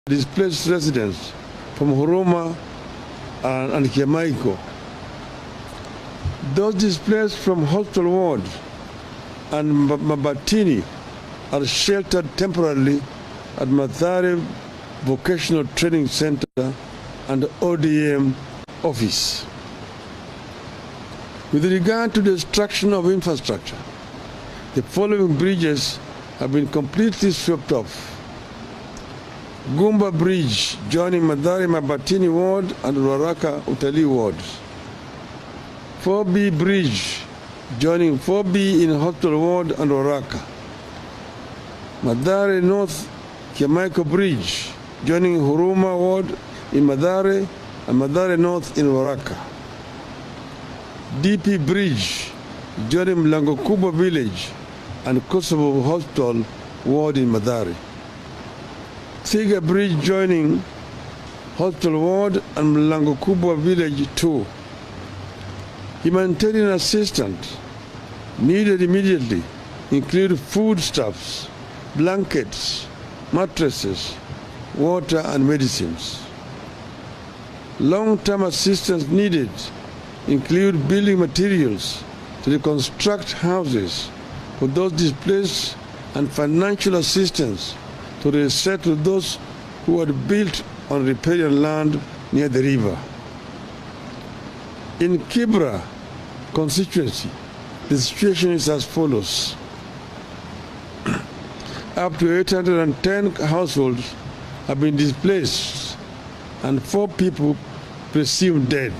displaced residents from Huruma and Kiamaiko. Those displaced from hospital wards and Mabatini are sheltered temporarily at Mathare Vocational Training Center and ODM office. With regard to the destruction of infrastructure, the following bridges have been completely swept off. Gumba Bridge joining Mathare Mabatini Ward and Ruaraka Utalii wards. 4B Bridge joining 4B in Hospital Ward and Ruaraka. Mathare North Kiamaiko Bridge joining Huruma Ward in Mathare and Mathare North in Ruaraka. DP Bridge joining Mlango Kubwa Village and Kosovo Hospital Ward in Mathare. Thiga Bridge joining Hospital Ward and Mlango Kubwa Village 2. Humanitarian assistance needed immediately include foodstuffs, blankets, mattresses, water and medicines. Long-term assistance needed include building materials to reconstruct houses for those displaced and financial assistance to resettle those who had built on riparian land near the river. In Kibra constituency, the situation is as follows. Up to 810 households have been displaced and 4 people presumed dead.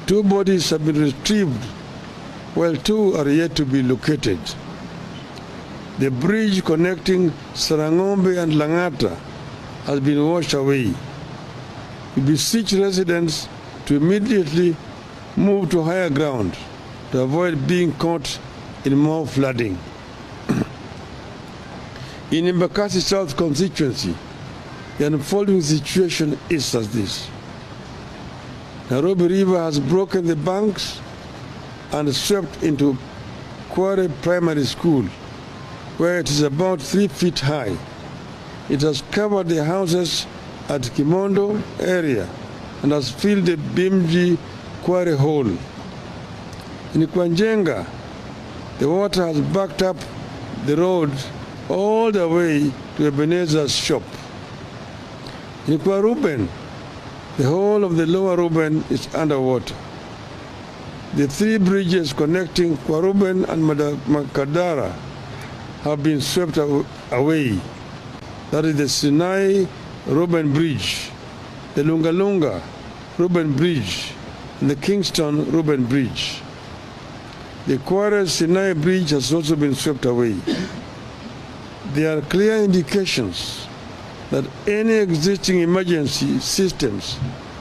2 bodies have been retrieved while 2 are yet to be located. The bridge connecting Sarangombe and Langata has been washed away. We beseech residents to immediately move to higher ground to avoid being caught in more flooding. In Embakasi South constituency, the unfolding situation is as this. Nairobi River has broken the banks and swept into Kware Primary School, where it is about 3 feet high. It has covered the houses at Kimondo area and has filled the Bimji Kware hole. In Kwanjenga, the water has backed up the road all the way to Ebenezer's shop. In Kwaruben, the whole of the lower Ruben is underwater. The 3 bridges connecting Kwaruben and Makadara have been swept away. That is the Sinai Ruben Bridge, the Lungalunga Ruben Bridge, and the Kingston Ruben Bridge. The Kware Sinai Bridge has also been swept away. There are clear indications that any existing emergency systems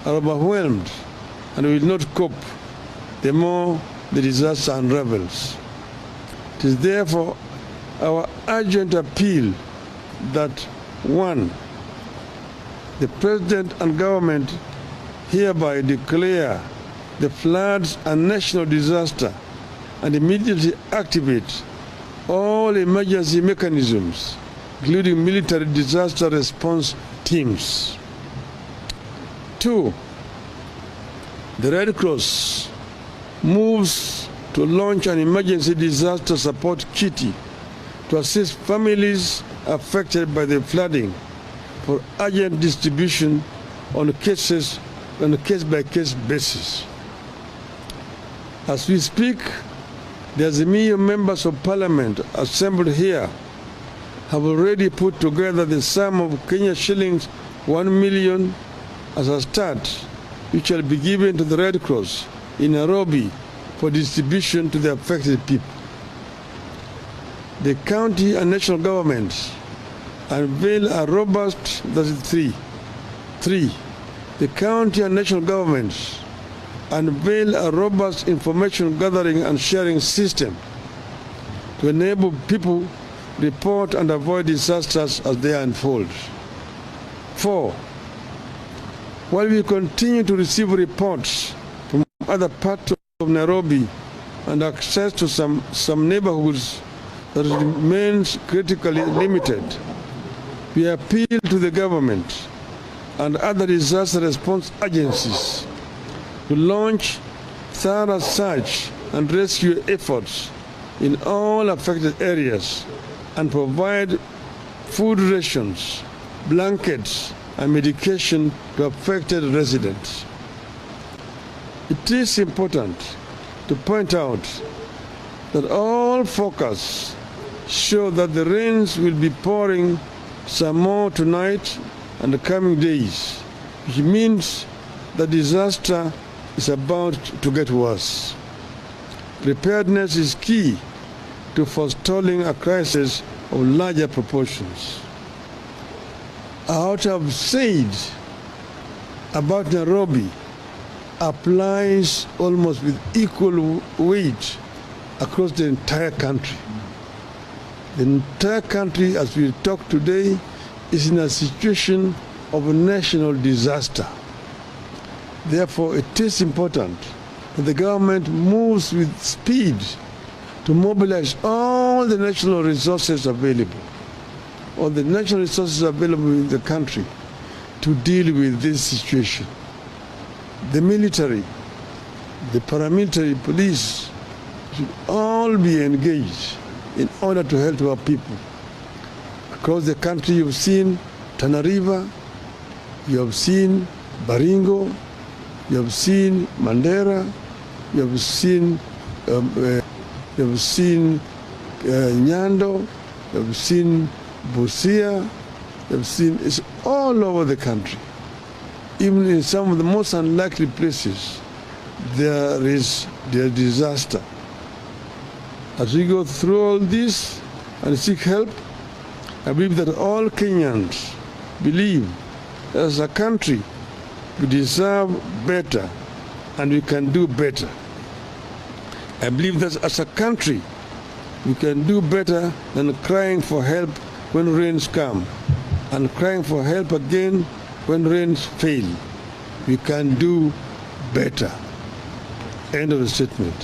are overwhelmed and will not cope the more the disaster unravels. It is therefore our urgent appeal that 1. The President and government hereby declare the floods a national disaster and immediately activate all emergency mechanisms, including military disaster response teams. 2. The Red Cross moves to launch an emergency disaster support kitty to assist families affected by the flooding for urgent distribution on a case-by-case basis. As we speak, the Azimio members of Parliament assembled here have already put together the sum of Kenya shillings 1 million as a start, which shall be given to the Red Cross in Nairobi for distribution to the affected people. The county and national governments unveil a robust, that is 3. The county and national governments unveil a robust information gathering and sharing system to enable people report and avoid disasters as they unfold. 4. While we continue to receive reports from other parts of Nairobi and access to some neighborhoods that remains critically limited, We appeal to the government and other disaster response agencies to launch thorough search and rescue efforts in all affected areas and provide food rations, blankets, and medication to affected residents. It is important to point out that all forecasts show that the rains will be pouring some more tonight and the coming days, which means the disaster is about to get worse. Preparedness is key to forestalling a crisis of larger proportions. What I've said about Nairobi applies almost with equal weight across the entire country. The entire country, as we talk today, is in a situation of a national disaster. Therefore, it is important that the government moves with speed to mobilize all the national resources available, in the country to deal with this situation. The military, the paramilitary, police should all be engaged in order to help our people. Across the country, you've seen Tana River, you have seen Baringo, you have seen Mandera, you have seen Nyando, you have seen Busia, you have seen, it's all over the country. Even in some of the most unlikely places, there is disaster. As we go through all this and seek help, I believe that all Kenyans believe that as a country we deserve better and we can do better. I believe that as a country we can do better than crying for help when rains come and crying for help again when rains fail. We can do better. End of the statement.